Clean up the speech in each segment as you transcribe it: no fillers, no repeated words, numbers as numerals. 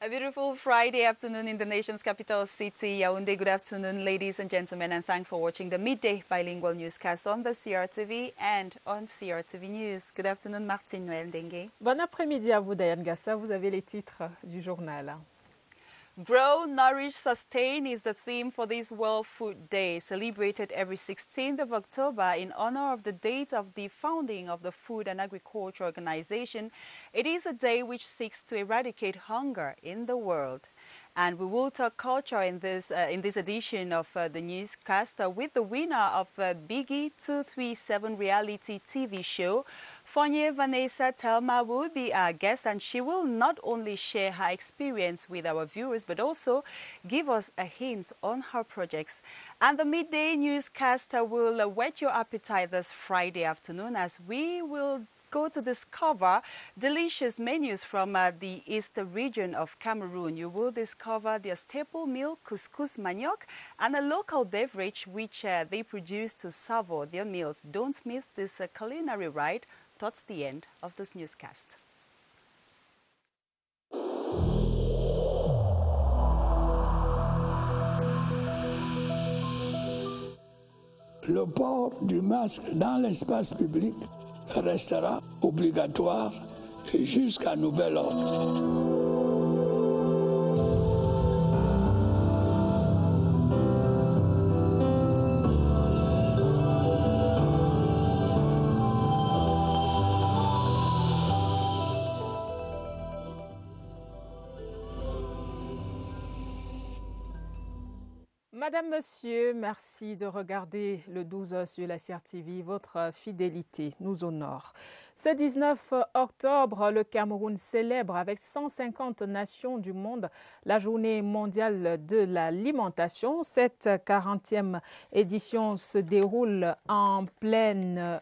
A beautiful Friday afternoon in the nation's capital city, Yaoundé. Good afternoon, ladies and gentlemen, and thanks for watching the midday bilingual newscast on the CRTV and on CRTV News. Good afternoon, Martine Noël Dengue. Bon après-midi à vous, Diane Gassa. Vous avez les titres du journal. Grow, Nourish, Sustain is the theme for this World Food Day, celebrated every 16th of October in honor of the date of the founding of the Food and Agriculture Organization. It is a day which seeks to eradicate hunger in the world. And we will talk culture in this edition of the newscast with the winner of Biggie 237 reality TV show. Fonye Vanessa Telma will be our guest, and she will not only share her experience with our viewers, but also give us a hint on her projects. And the midday newscaster will whet your appetite this Friday afternoon as we will go to discover delicious menus from the eastern region of Cameroon. You will discover their staple meal, couscous manioc, and a local beverage which they produce to savour their meals. Don't miss this culinary ride towards the end of this newscast. Le port du masque dans l'espace public restera obligatoire jusqu'à nouvel ordre. Madame, Monsieur, merci de regarder le 12 sur la CRTV. Votre fidélité nous honore. Ce 19 octobre, le Cameroun célèbre avec 150 nations du monde la Journée mondiale de l'alimentation. Cette 40e édition se déroule en pleine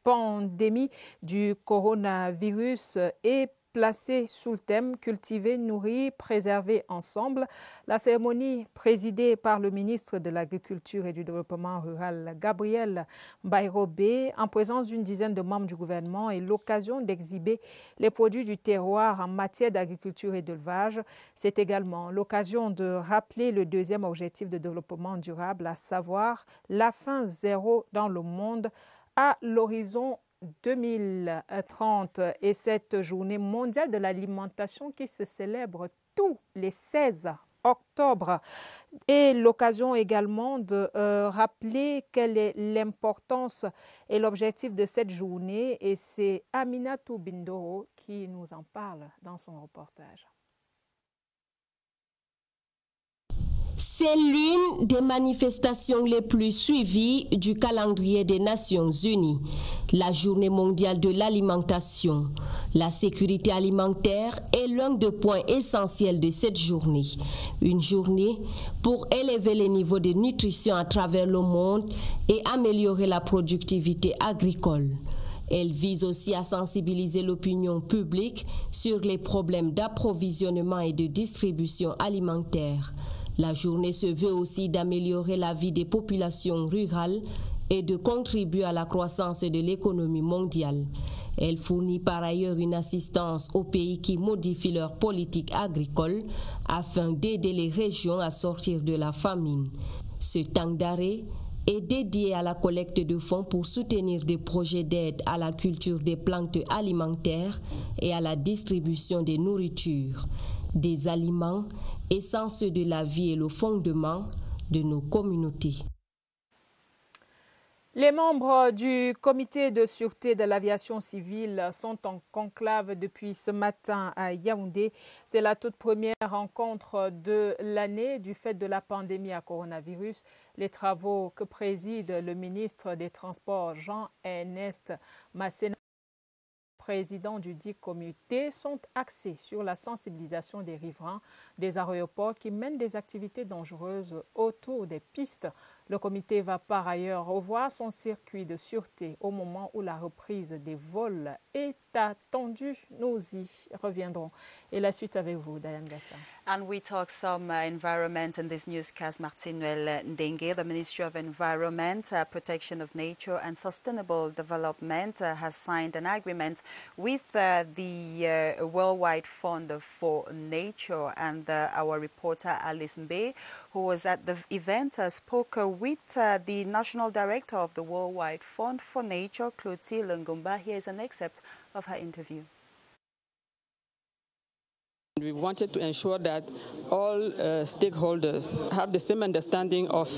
pandémie du coronavirus et placée sous le thème « Cultiver, nourrir, préserver ensemble ». La cérémonie présidée par le ministre de l'Agriculture et du Développement rural, Gabriel Bayrobé, en présence d'une dizaine de membres du gouvernement, est l'occasion d'exhiber les produits du terroir en matière d'agriculture et d'élevage. C'est également l'occasion de rappeler le deuxième objectif de développement durable, à savoir la faim zéro dans le monde à l'horizon 2030, et cette journée mondiale de l'alimentation qui se célèbre tous les 16 octobre est l'occasion également de rappeler quelle est l'importance et l'objectif de cette journée, et c'est Aminatou Bindoro qui nous en parle dans son reportage. C'est l'une des manifestations les plus suivies du calendrier des Nations Unies, la Journée mondiale de l'alimentation. La sécurité alimentaire est l'un des points essentiels de cette journée. Une journée pour élever les niveaux de nutrition à travers le monde et améliorer la productivité agricole. Elle vise aussi à sensibiliser l'opinion publique sur les problèmes d'approvisionnement et de distribution alimentaire. La journée se veut aussi d'améliorer la vie des populations rurales et de contribuer à la croissance de l'économie mondiale. Elle fournit par ailleurs une assistance aux pays qui modifient leur politique agricole afin d'aider les régions à sortir de la famine. Ce temps d'arrêt est dédié à la collecte de fonds pour soutenir des projets d'aide à la culture des plantes alimentaires et à la distribution des nourritures, des aliments, essence de la vie et le fondement de nos communautés. Les membres du comité de sûreté de l'aviation civile sont en conclave depuis ce matin à Yaoundé. C'est la toute première rencontre de l'année du fait de la pandémie à coronavirus. Les travaux que préside le ministre des Transports, Jean-Ernest Masséna, président du dit comité, sont axés sur la sensibilisation des riverains des aéroports qui mènent des activités dangereuses autour des pistes Le comité va par ailleurs revoir son circuit de sûreté au moment où la reprise des vols est attendue. Nous y reviendrons. Et la suite avec vous, Diane Gassa. And we talk some environment in this newscast. Martin-Noel Ndenge, the Ministry of Environment, Protection of Nature and Sustainable Development has signed an agreement with the Worldwide Fund for Nature. And our reporter Alice Mbe, who was at the event, spoke with the National Director of the Worldwide Fund for Nature, Clotilde Ngumba. Here is an excerpt of her interview. We wanted to ensure that all stakeholders have the same understanding of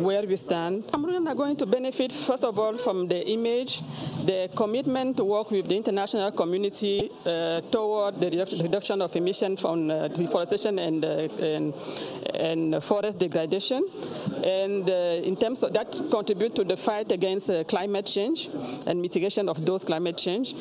where we stand. Cameroonians are going to benefit, first of all, from the image, the commitment to work with the international community toward the reduction of emissions from deforestation and forest degradation. And in terms of that, contribute to the fight against climate change and mitigation of those climate change.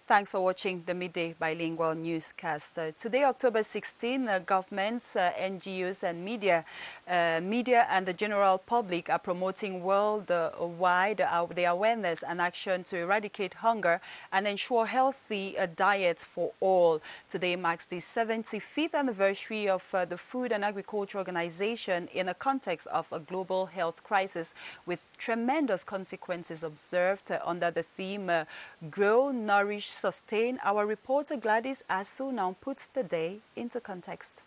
Thanks for watching the Midday Bilingual Newscast. Today, October 16, governments, NGOs and media and the general public are promoting worldwide the awareness and action to eradicate hunger and ensure healthy diets for all. Today marks the 75th anniversary of the Food and Agriculture Organization in a context of a global health crisis with tremendous consequences observed under the theme Grow, Nourish, Sustain. Our reporter Gladys Asu now puts the day into context.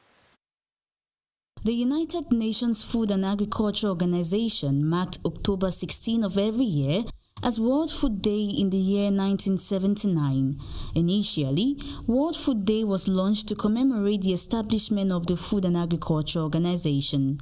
The United Nations Food and Agriculture Organization marked October 16 of every year as World Food Day in the year 1979. Initially, World Food Day was launched to commemorate the establishment of the Food and Agriculture Organization.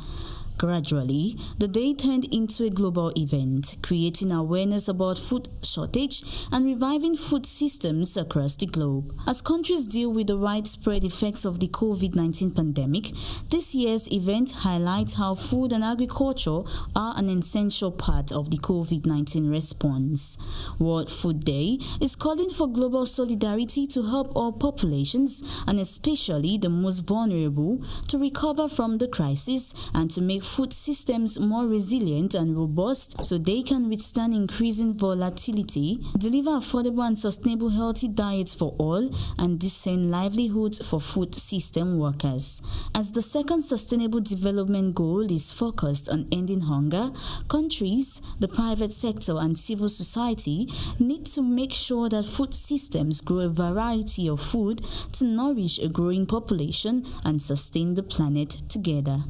Gradually, the day turned into a global event, creating awareness about food shortage and reviving food systems across the globe. As countries deal with the widespread effects of the COVID-19 pandemic, this year's event highlights how food and agriculture are an essential part of the COVID-19 response. World Food Day is calling for global solidarity to help all populations, and especially the most vulnerable, to recover from the crisis and to make food systems more resilient and robust so they can withstand increasing volatility, deliver affordable and sustainable healthy diets for all, and discern livelihoods for food system workers. As the second Sustainable Development Goal is focused on ending hunger, countries, the private sector and civil society need to make sure that food systems grow a variety of food to nourish a growing population and sustain the planet together.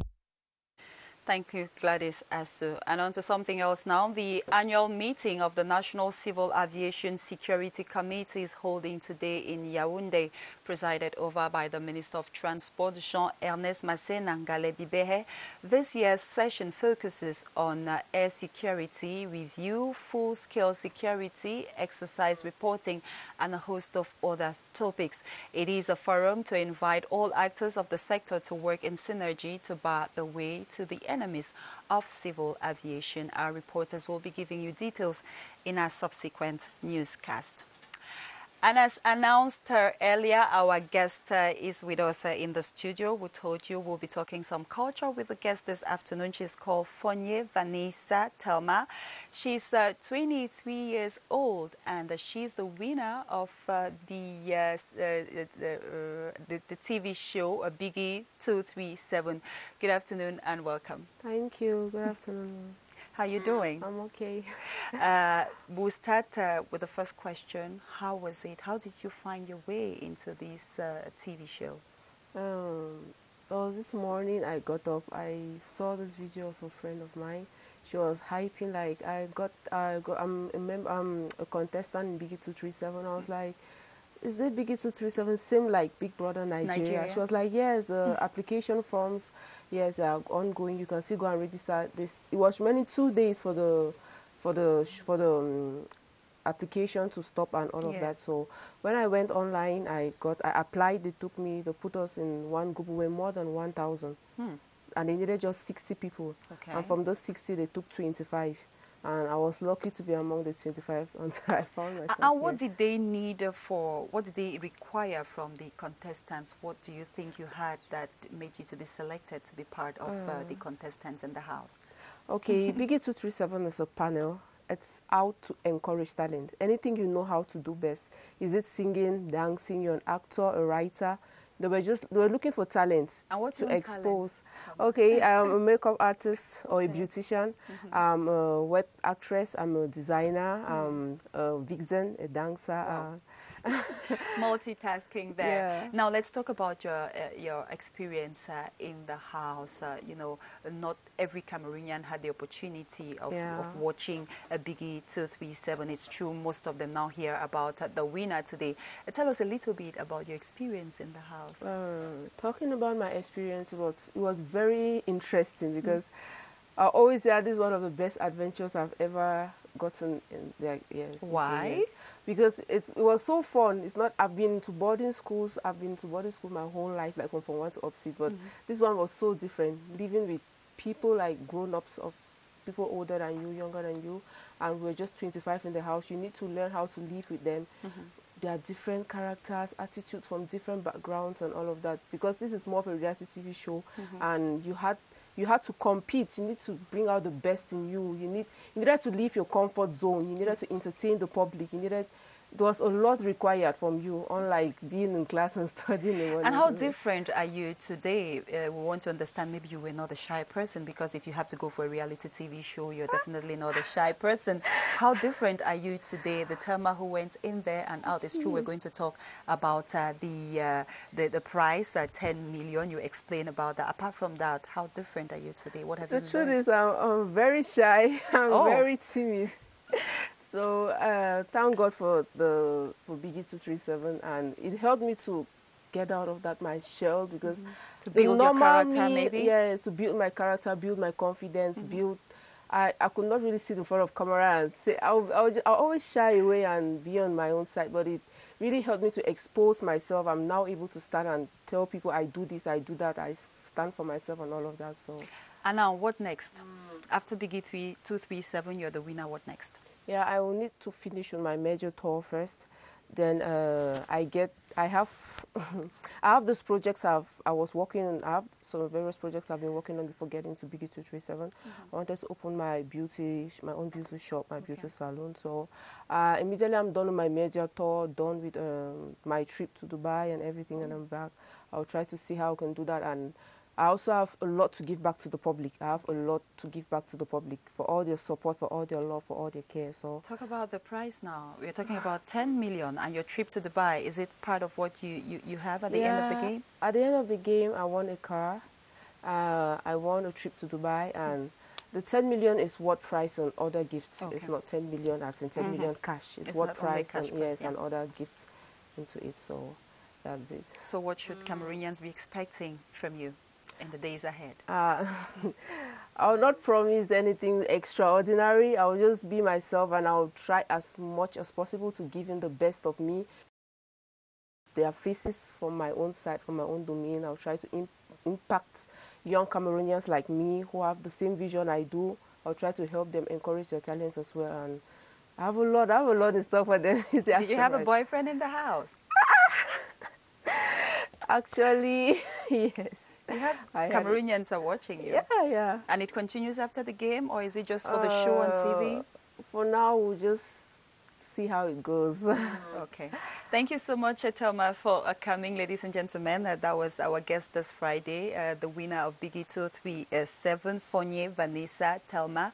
Thank you, Gladys Asu. And on to something else now. The annual meeting of the National Civil Aviation Security Committee is holding today in Yaoundé, presided over by the Minister of Transport, Jean-Ernest Masséna Ngalé-Bibehe. This year's session focuses on air security, review, full-scale security, exercise reporting, and a host of other topics. It is a forum to invite all actors of the sector to work in synergy to bar the way to the enemies of civil aviation. Our reporters will be giving you details in our subsequent newscast. And as announced earlier, our guest is with us in the studio. We told you we'll be talking some culture with the guest this afternoon. She's called Fonye Vanessa Telma. She's 23 years old, and she's the winner of the TV show Biggie 237. Good afternoon and welcome. Thank you. Good afternoon. How are you doing? I'm okay. We'll start with the first question. How was it? How did you find your way into this TV show? This morning I got up. I saw this video of a friend of mine. She was hyping like I'm a contestant in Biggie 237. I was like, is the Biggie 237 same like Big Brother Nigeria? She was like, yes, application forms, yes, are ongoing. You can still go and register. This it was remaining 2 days for the application to stop and all of that. So when I went online, I applied. They put us in one group. We were more than 1,000, and they needed just 60 people. Okay. And from those 60, they took 25. And I was lucky to be among the 25 until I found myself. And what did they need what did they require from the contestants? What do you think you had that made you to be selected to be part of the contestants in the house? Okay, Biggie 237 is a panel. It's how to encourage talent. Anything you know how to do best. Is it singing, dancing, you're an actor, a writer? They were looking for talent to expose. Okay, I'm a makeup artist or a beautician. I'm a web actress. I'm a designer. I'm a vixen, a dancer. Wow. Multitasking there. Yeah. Now let's talk about your experience in the house. You know, not every Cameroonian had the opportunity of watching a Biggie 237. It's true, most of them now hear about the winner today. Tell us a little bit about your experience in the house. Talking about my experience, it was very interesting because I always say this is one of the best adventures I've ever gotten in their years. Why? Because it was so fun. It's not. I've been to boarding schools. I've been to boarding school my whole life, like from one to Upseed. But this one was so different. Living with people like grown-ups, of people older than you, younger than you, and we're just 25 in the house. You need to learn how to live with them. There are different characters, attitudes from different backgrounds, and all of that. Because this is more of a reality TV show, and you had to compete. You need to bring out the best in you. You needed to leave your comfort zone. You needed to entertain the public. There was a lot required from you, unlike being in class and studying. And how different are you today? We want to understand, maybe you were not a shy person, because if you have to go for a reality TV show, you're definitely not a shy person. How different are you today, the Thelma who went in there and out? It's true, we're going to talk about the prize, 10 million. You explain about that. Apart from that, how different are you today? What have you learned? The truth is, I'm very shy. I'm very timid. So thank God for Biggie 237, and it helped me to get out of my shell, because to build your character, maybe. Yes, to build my character, build my confidence, I could not really sit in front of camera and say. I always shy away and be on my own side, but it really helped me to expose myself. I'm now able to stand and tell people I do this, I do that, I stand for myself and all of that. So. And now, what next? After Biggie 237, you're the winner. What next? Yeah, I will need to finish on my major tour first. Then I have those projects I was working on. I have some various projects I've been working on before getting to Biggie 237. I wanted to open my own beauty shop, my beauty salon. So immediately I'm done with my major tour, done with my trip to Dubai and everything, and I'm back. I'll try to see how I can do that. And I also have a lot to give back to the public. I have a lot to give back to the public for all their support, for all their love, for all their care. So talk about the prize now. We're talking about 10 million, and your trip to Dubai, is it part of what you have at the end of the game? At the end of the game, I won a car. I won a trip to Dubai, and the 10 million is what price and other gifts. It's not 10 million as in 10 million cash. It's what price and other gifts into it. So that's it. So what should Cameroonians be expecting from you in the days ahead? I'll not promise anything extraordinary. I'll just be myself, and I'll try as much as possible to give in the best of me. There are faces from my own side, from my own domain. I'll try to impact young Cameroonians like me who have the same vision I do. I'll try to help them, encourage their talents as well. And I have a lot in store for them. Did you have a boyfriend in the house? Actually, yes. Cameroonians are watching you. Yeah. And it continues after the game, or is it just for the show on TV? For now, we'll just see how it goes. Okay. Thank you so much, Thelma, for coming, ladies and gentlemen. That was our guest this Friday, the winner of Biggie 237, Fournier Vanessa Thelma.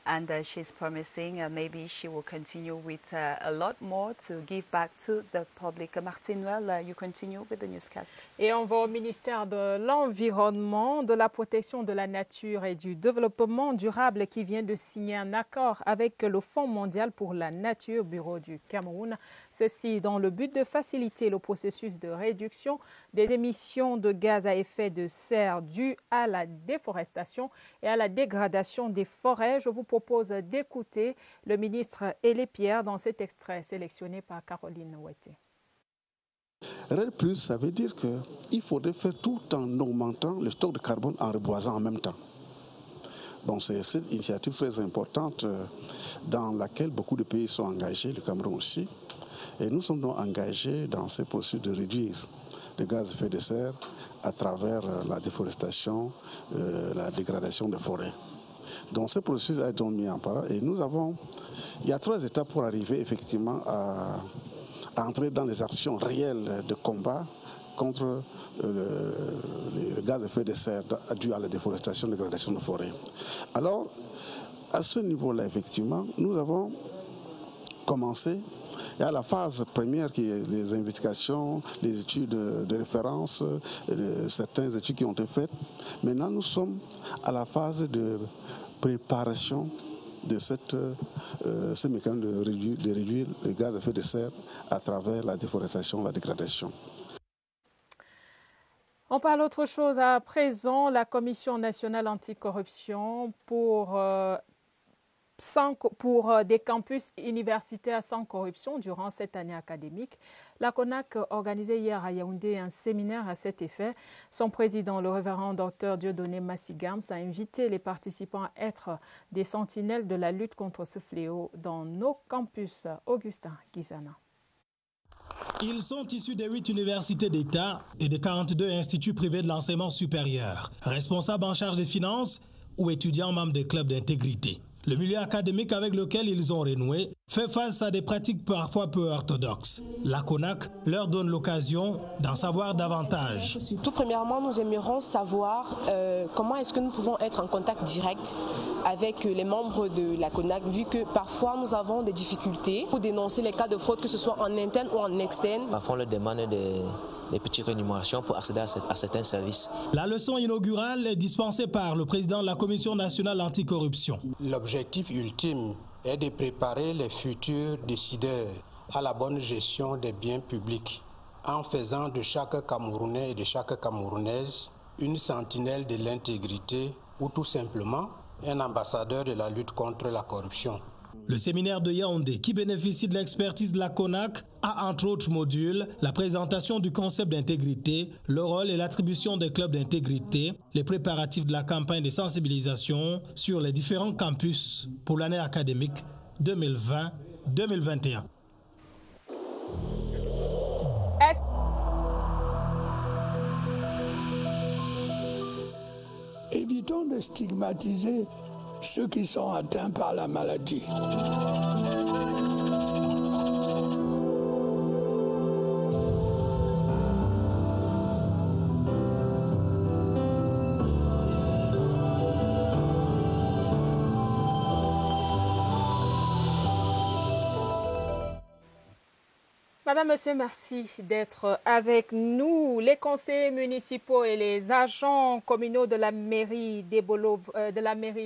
And she's promising maybe she will continue with a lot more to give back to the public. Martine Noël, you continue with the newscast. Et on va au ministère de l'Environnement, de la protection de la nature et du développement durable qui vient de signer un accord avec le Fonds mondial pour la nature, Bureau du Cameroun. Ceci dans le but de faciliter le processus de réduction des émissions de gaz à effet de serre dues à la déforestation et à la dégradation des forêts. Je vous propose d'écouter le ministre Elie Pierre dans cet extrait sélectionné par Caroline Ouetté. RED+, ça veut dire qu'il faudrait faire tout en augmentant le stock de carbone en reboisant en même temps. Bon, c'est cette initiative très importante dans laquelle beaucoup de pays sont engagés, le Cameroun aussi. Et nous sommes donc engagés dans ces processus de réduire les gaz à effet de serre à travers la déforestation, la dégradation des forêts. Donc ce processus a été mis en place et il y a 3 étapes pour arriver effectivement à entrer dans les actions réelles de combat contre les gaz à effet de serre dû à la déforestation, la dégradation de forêts. Alors, à ce niveau-là, effectivement, nous avons commencé. Il y a la phase première qui est les investigations, les études de référence, certaines études qui ont été faites. Maintenant, nous sommes à la phase de préparation de ce mécanisme de réduire les gaz à effet de serre à travers la déforestation, la dégradation. On parle autre chose à présent. La Commission nationale anticorruption pour des campus universitaires sans corruption durant cette année académique. La CONAC organisait hier à Yaoundé un séminaire à cet effet. Son président, le révérend Dr Dieudonné Massigams, a invité les participants à être des sentinelles de la lutte contre ce fléau dans nos campus. Augustin Guizana. Ils sont issus de 8 universités d'État et de 42 instituts privés de l'enseignement supérieur, responsables en charge des finances ou étudiants membres des clubs d'intégrité. Le milieu académique avec lequel ils ont renoué fait face à des pratiques parfois peu orthodoxes. La CONAC leur donne l'occasion d'en savoir davantage. Tout premièrement, nous aimerions savoir comment est-ce que nous pouvons être en contact direct avec les membres de la CONAC, vu que parfois nous avons des difficultés pour dénoncer les cas de fraude, que ce soit en interne ou en externe. Parfois on leur demande des petites rémunérations pour accéder à certains services. La leçon inaugurale est dispensée par le président de la Commission nationale anticorruption. L'objectif ultime est de préparer les futurs décideurs à la bonne gestion des biens publics en faisant de chaque Camerounais et de chaque Camerounaise une sentinelle de l'intégrité ou tout simplement un ambassadeur de la lutte contre la corruption. Le séminaire de Yaoundé, qui bénéficie de l'expertise de la CONAC, a entre autres modules la présentation du concept d'intégrité, le rôle et l'attribution des clubs d'intégrité, les préparatifs de la campagne de sensibilisation sur les différents campus pour l'année académique 2020-2021. Évitons de stigmatiser ceux qui sont atteints par la maladie. Madame, Monsieur, merci d'être avec nous. Les conseillers municipaux et les agents communaux de la mairie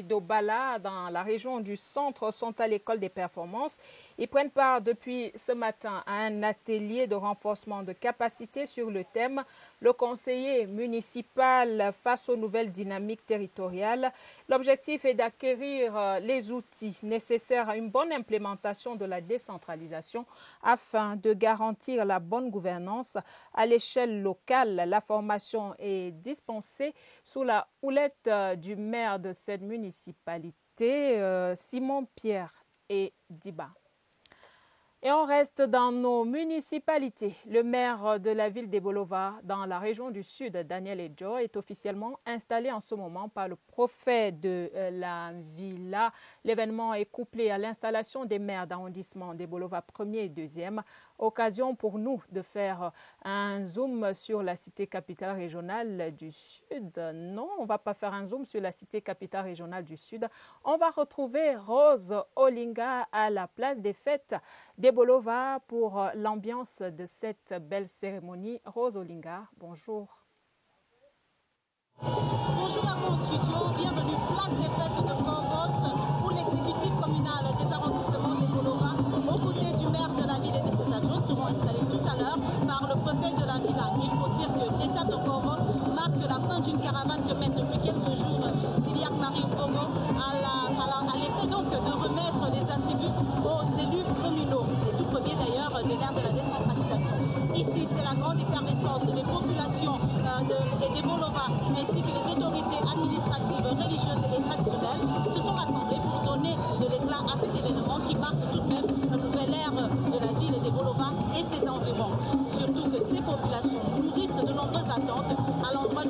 d'Obala dans la région du centre sont à l'école des performances. Ils prennent part depuis ce matin à un atelier de renforcement de capacité sur le thème « Le conseiller municipal face aux nouvelles dynamiques territoriales ». L'objectif est d'acquérir les outils nécessaires à une bonne implémentation de la décentralisation afin de garantir la bonne gouvernance à l'échelle locale. La formation est dispensée sous la houlette du maire de cette municipalité, Simon Pierre et Diba. Et on reste dans nos municipalités. Le maire de la ville d'Ebolova, dans la région du Sud, Daniel Edjo, est officiellement installé en ce moment par le préfet de la villa. L'événement est couplé à l'installation des maires d'arrondissement d'Ebolova 1er et 2e. Occasion pour nous de faire un zoom sur la cité capitale régionale du Sud. Non, on ne va pas faire un zoom sur la cité capitale régionale du Sud. On va retrouver Rose Olinga à la place des fêtes d'Ebolova pour l'ambiance de cette belle cérémonie. Rose Olinga, bonjour. Bonjour à vous au studio, bienvenue place des fêtes de Corvos où l'exécutif communal des arrondissements d'Ebolova, aux côtés du maire de la ville et de ses adjoints, seront installés tout à l'heure par le préfet de la villa. Il faut dire que l'étape de Corvos marque la fin d'une caravane que mène depuis quelques jours Siliac Marie Vogo à l'effet donc de remettre les attributs aux élus communaux, les tout premiers d'ailleurs de l'ère de la décentralisation. Ici, c'est la grande effervescence des populations d'Ebolova ainsi que les autorités administratives, religieuses et traditionnelles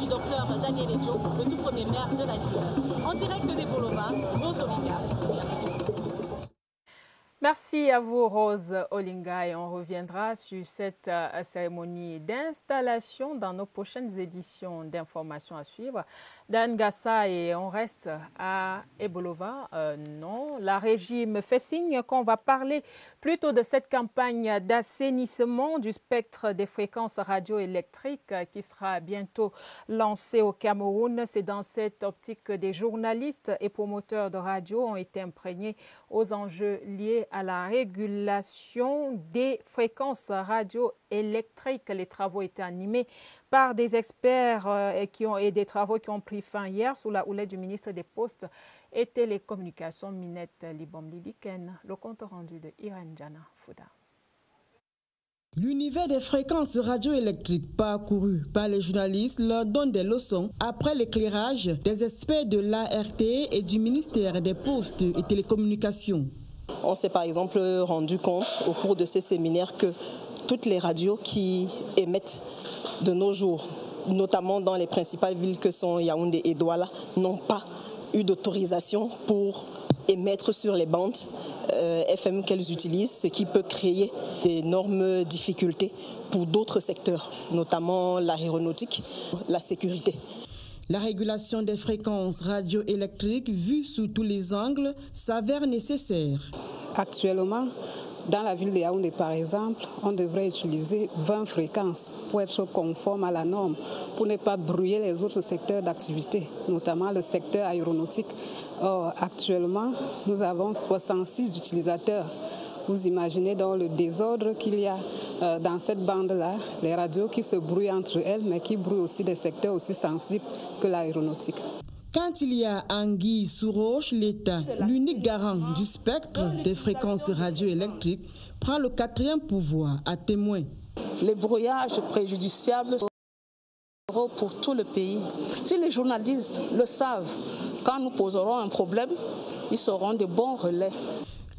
Dr Daniel Edjo, le tout premier maire de la ville. En direct des Bolova, Rose Olinga, CRTV. Merci à vous, Rose Olinga, et on reviendra sur cette cérémonie d'installation dans nos prochaines éditions d'informations à suivre. D'Angassa, et on reste à Ebolova. Non, la régie me fait signe qu'on va parler plutôt de cette campagne d'assainissement du spectre des fréquences radioélectriques qui sera bientôt lancée au Cameroun. C'est dans cette optique que des journalistes et promoteurs de radio ont été imprégnés aux enjeux liés à la régulation des fréquences radioélectriques. Les travaux étaient animés par des experts et des travaux qui ont pris fin hier sous la houlette du ministre des Postes et Télécommunications, Minette Libom Liliken. Le compte rendu de Irène Jana Fouda. L'univers des fréquences radioélectriques parcouru par les journalistes leur donne des leçons après l'éclairage des experts de l'ART et du ministère des Postes et Télécommunications. On s'est par exemple rendu compte au cours de ces séminaires que toutes les radios qui émettent de nos jours, notamment dans les principales villes que sont Yaoundé et Douala, n'ont pas eu d'autorisation pour émettre sur les bandes FM qu'elles utilisent, ce qui peut créer d'énormes difficultés pour d'autres secteurs, notamment l'aéronautique, la sécurité. La régulation des fréquences radioélectriques vues sous tous les angles s'avère nécessaire. Actuellement, dans la ville de Yaoundé, par exemple, on devrait utiliser 20 fréquences pour être conforme à la norme, pour ne pas brouiller les autres secteurs d'activité, notamment le secteur aéronautique. Or, actuellement, nous avons 66 utilisateurs. Vous imaginez donc le désordre qu'il y a dans cette bande-là, les radios qui se brouillent entre elles, mais qui brouillent aussi des secteurs aussi sensibles que l'aéronautique. Quand il y a anguille sous roche, l'État, l'unique garant du spectre des fréquences radioélectriques, prend le quatrième pouvoir à témoin. Les brouillages préjudiciables seront pour tout le pays. Si les journalistes le savent, quand nous poserons un problème, ils seront de bons relais.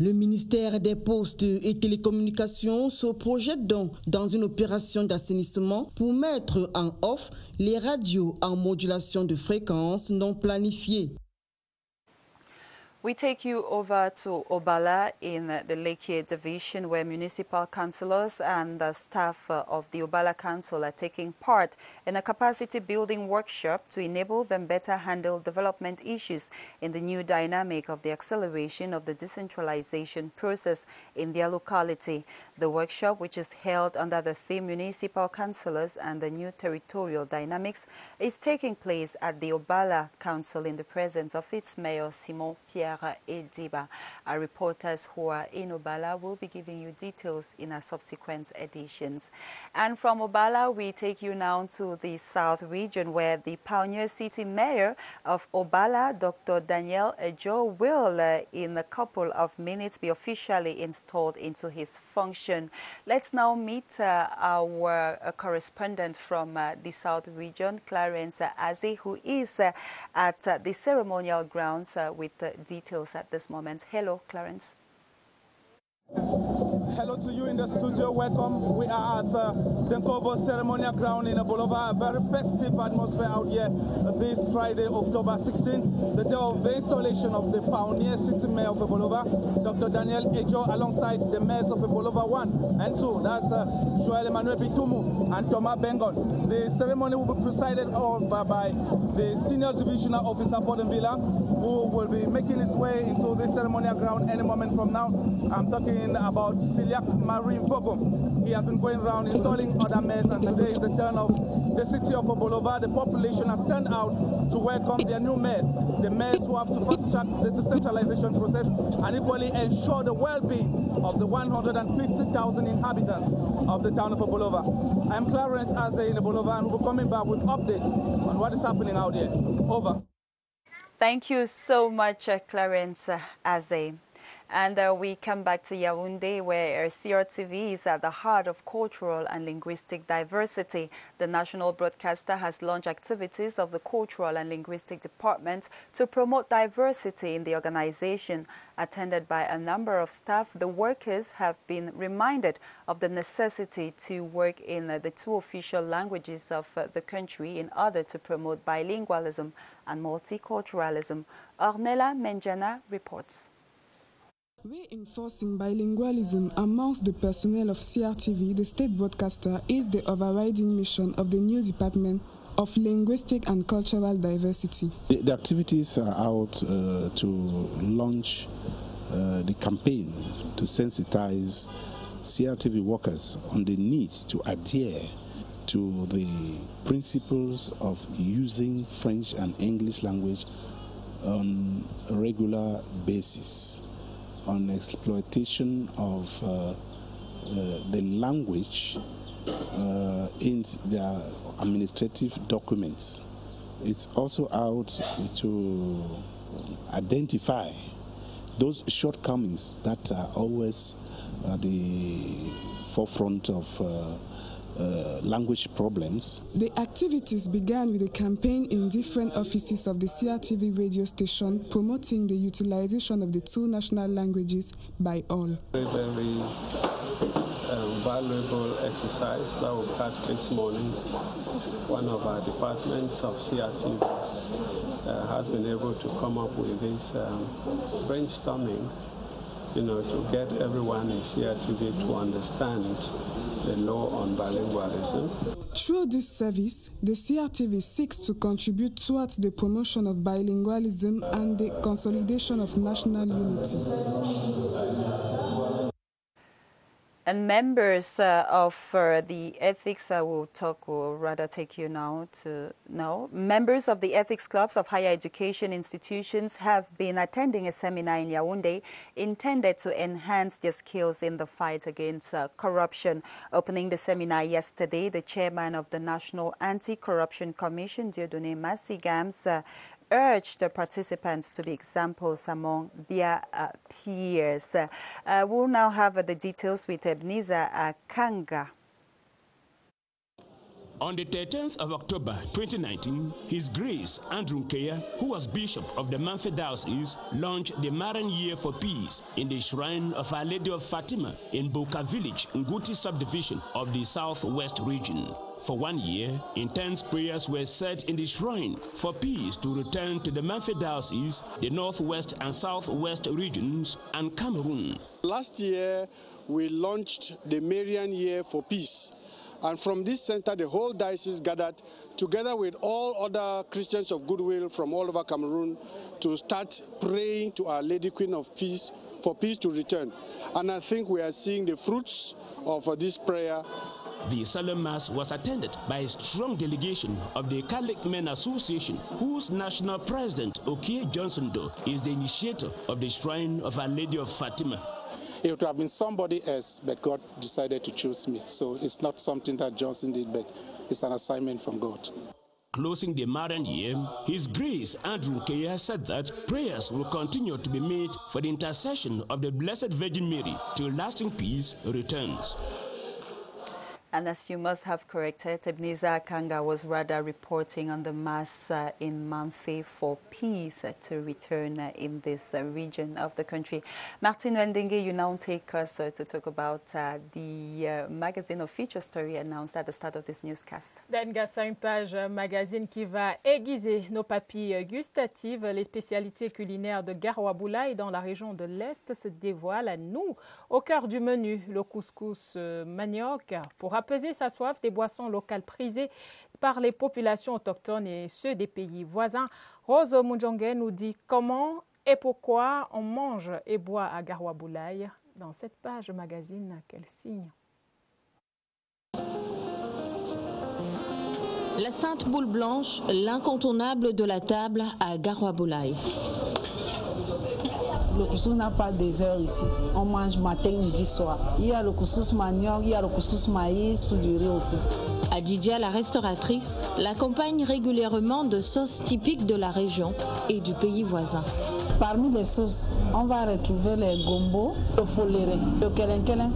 Le ministère des Postes et Télécommunications se projette donc dans une opération d'assainissement pour mettre en off les radios en modulation de fréquences non planifiées. We take you over to Obala in the Lekki division, where municipal councillors and the staff of the Obala Council are taking part in a capacity-building workshop to enable them better handle development issues in the new dynamic of the acceleration of the decentralization process in their locality. The workshop, which is held under the theme Municipal Councillors and the New Territorial Dynamics, is taking place at the Obala Council in the presence of its mayor, Simon Pierre Ediba. Our reporters who are in Obala will be giving you details in our subsequent editions. And from Obala, we take you now to the South region, where the Pioneer City Mayor of Obala, Dr. Daniel Edjo, will in a couple of minutes be officially installed into his function. Let's now meet our correspondent from the South region, Clarence Aze, who is at the ceremonial grounds with details at this moment. Hello, Clarence. Hello to you in the studio. Welcome. We are at the Denkovo ceremonial ground in Ebolova. A very festive atmosphere out here this Friday, October 16, the day of the installation of the Pioneer City Mayor of Ebolova, Dr. Daniel Edjo, alongside the mayors of Ebolova 1 and 2. That's Joel Emmanuel Bitumu and Thomas Bengon. The ceremony will be presided over by the Senior Divisional Officer for the Villa, who will be making his way into the ceremonial ground any moment from now. I'm talking about Siliak Marine Fogum. He has been going around installing other mayors, and today is the turn of the city of Obolova. The population has turned out to welcome their new mayors, the mayors who have to fast-track the decentralization process and equally ensure the well-being of the 150,000 inhabitants of the town of Obolova. I am Clarence Aze in Obolova, and we'll be coming back with updates on what is happening out here. Over. Thank you so much, Clarence Aze. And we come back to Yaoundé, where CRTV is at the heart of cultural and linguistic diversity. The national broadcaster has launched activities of the Cultural and Linguistic Department to promote diversity in the organization. Attended by a number of staff, the workers have been reminded of the necessity to work in the two official languages of the country in order to promote bilingualism and multiculturalism. Ornella Menjana reports. Reinforcing bilingualism amongst the personnel of CRTV, the state broadcaster, is the overriding mission of the new Department of Linguistic and Cultural Diversity. The activities are out to launch the campaign to sensitize CRTV workers on the need to adhere to the principles of using French and English language on a regular basis, on exploitation of the language in their administrative documents. It's also out to identify those shortcomings that are always at the forefront of language problems. The activities began with a campaign in different offices of the CRTV radio station promoting the utilization of the two national languages by all. Very valuable exercise that we had this morning. One of our departments of CRTV has been able to come up with this brainstorming, to get everyone in CRTV to understand the law on bilingualism. Through this service, the CRTV seeks to contribute towards the promotion of bilingualism and the consolidation of national unity. And members of the ethics, members of the ethics clubs of higher education institutions have been attending a seminar in Yaoundé intended to enhance their skills in the fight against corruption. Opening the seminar yesterday, the chairman of the National Anti-Corruption Commission, Dieudonné Massigams, urged the participants to be examples among their peers. We'll now have the details with Ebenezer Akanga. On the 13th of October 2019, His Grace Andrew Nkeya, who was Bishop of the Manfred Diocese, launched the Maran Year for Peace in the Shrine of Our Lady of Fatima in Boka Village, Nguti subdivision of the Southwest region. For 1 year, intense prayers were said in the shrine for peace to return to the Manfred Diocese, the Northwest and Southwest regions, and Cameroon. Last year, we launched the Marian Year for Peace. And from this center, the whole diocese gathered together with all other Christians of goodwill from all over Cameroon to start praying to Our Lady Queen of Peace for peace to return. And I think we are seeing the fruits of this prayer. The solemn mass was attended by a strong delegation of the Catholic Men Association, whose national president, Okie Johnson-Do, is the initiator of the Shrine of Our Lady of Fatima. It would have been somebody else, but God decided to choose me. So it's not something that Johnson did, but it's an assignment from God. Closing the Maran Year, His Grace Andrew Nkeya said that prayers will continue to be made for the intercession of the Blessed Virgin Mary till lasting peace returns. And as you must have corrected, Ebenezer Akanga was rather reporting on the mass in Manfred for peace to return in this region of the country. Martin Wendenge, you now take us to talk about the magazine of feature story announced at the start of this newscast. Denga 5-page magazine qui va aiguiser nos papilles gustatives. Les spécialités culinaires de Garoua-Boulaye dans la région de l'Est se dévoilent à nous. Au cœur du menu, le couscous manioc pour apaiser sa soif, des boissons locales prisées par les populations autochtones et ceux des pays voisins. Rose Munjonge nous dit comment et pourquoi on mange et boit à Garoua-Boulaye dans cette page magazine qu'elle signe. La Sainte Boule Blanche, l'incontournable de la table à Garoua-Boulaye. Le couscous n'a pas des heures ici. On mange matin, midi, soir. Il y a le couscous manioc, il y a le couscous maïs, tout du riz aussi. Adidja, la restauratrice, l'accompagne régulièrement de sauces typiques de la région et du pays voisin. Parmi les sauces, on va retrouver les gombo, le foléré, le kelen-kelen.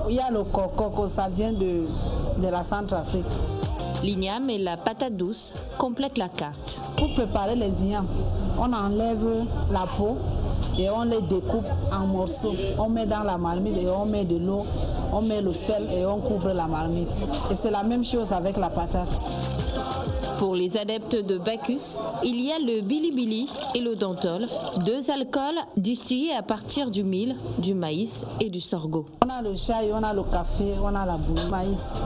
Il y a le coco, ça vient de la Centrafrique. L'igname et la patate douce complètent la carte. Pour préparer les ignames, on enlève la peau et on les découpe en morceaux. On met dans la marmite et on met de l'eau, on met le sel et on couvre la marmite. Et c'est la même chose avec la patate. Pour les adeptes de Bacchus, il y a le bilibili et le dentol, deux alcools distillés à partir du mil, du maïs et du sorgho. On a le chai, on a le café, on a la boule, maïs.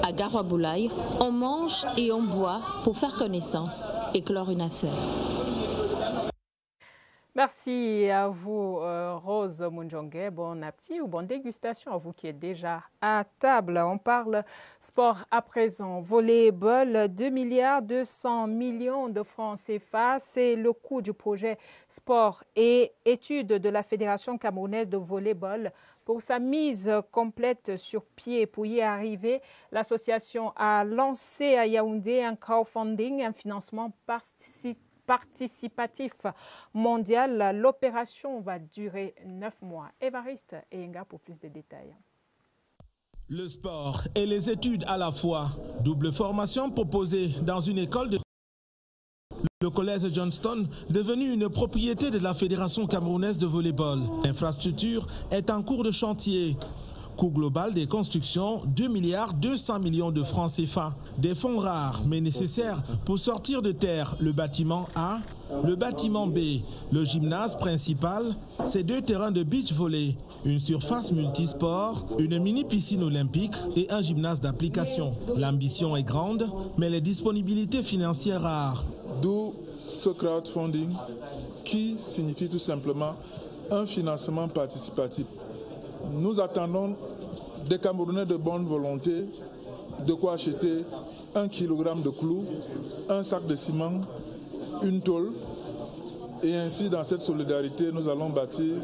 À Garoua-Boulaye, on mange et on boit pour faire connaissance et clore une affaire. Merci à vous, Rose Munjonge. Bon appétit ou bonne dégustation à vous qui êtes déjà à table. On parle sport à présent. Volleyball, 2,2 milliards de francs CFA. C'est le coût du projet sport et études de la Fédération camerounaise de volleyball. Pour sa mise complète sur pied, pour y arriver, l'association a lancé à Yaoundé un crowdfunding, un financement participatif mondial. L'opération va durer 9 mois. Évariste Enga pour plus de détails. Le sport et les études à la fois. Double formation proposée dans une école de... Le collège Johnston, devenu une propriété de la Fédération camerounaise de volleyball. L'infrastructure est en cours de chantier. Coût global des constructions, 2,2 milliards de francs CFA. Des fonds rares mais nécessaires pour sortir de terre le bâtiment A, le bâtiment B, le gymnase principal, ces 2 terrains de beach volley, une surface multisport, une mini-piscine olympique et un gymnase d'application. L'ambition est grande, mais les disponibilités financières rares. D'où ce crowdfunding qui signifie tout simplement un financement participatif. Nous attendons des Camerounais de bonne volonté de quoi acheter 1 kg de clous, un sac de ciment, une tôle. Et ainsi, dans cette solidarité, nous allons bâtir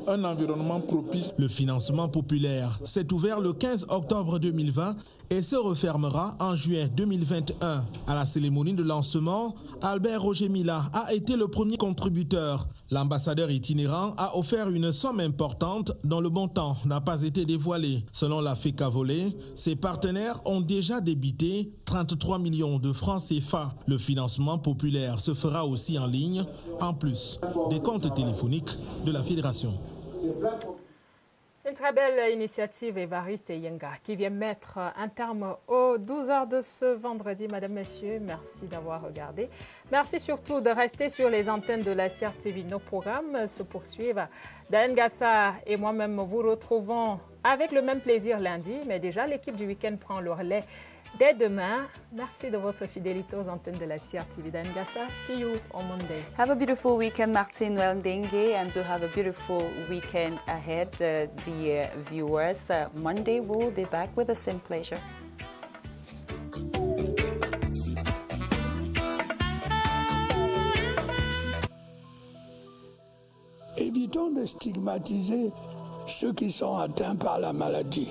un environnement propice. Le financement populaire s'est ouvert le 15 octobre 2020 et se refermera en juin 2021. À la cérémonie de lancement, Albert Roger Mila a été le premier contributeur. L'ambassadeur itinérant a offert une somme importante dont le montant n'a pas été dévoilé. Selon la FECA Volley, ses partenaires ont déjà débité 33 millions de francs CFA. Le financement populaire se fera aussi en ligne, en plus des comptes téléphoniques de la Fédération. Une très belle initiative, Évariste Yenga, qui vient mettre un terme aux 12 heures de ce vendredi. Madame, Messieurs, merci d'avoir regardé. Merci surtout de rester sur les antennes de la CRTV. Nos programmes se poursuivent. Dan Gassa et moi-même vous retrouvons avec le même plaisir lundi, mais déjà l'équipe du week-end prend le relais dès demain. Merci de votre fidélité aux antennes de la CRTV. Dan Gassa, see you on Monday. Have a beautiful weekend, Martin Weldengue, and to have a beautiful weekend ahead, dear viewers. Monday we'll be back with the same pleasure. Évitons de stigmatiser ceux qui sont atteints par la maladie.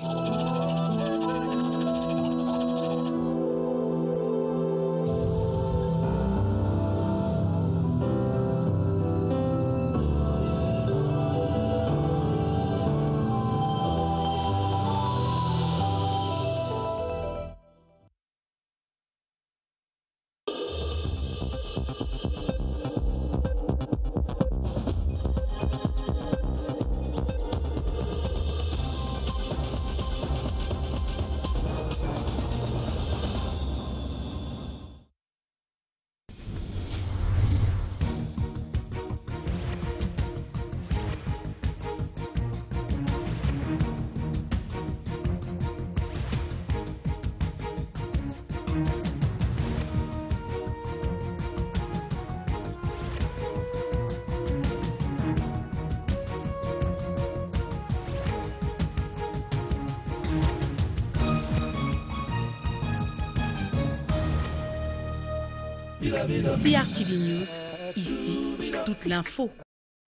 CRTV News, ici, toute l'info.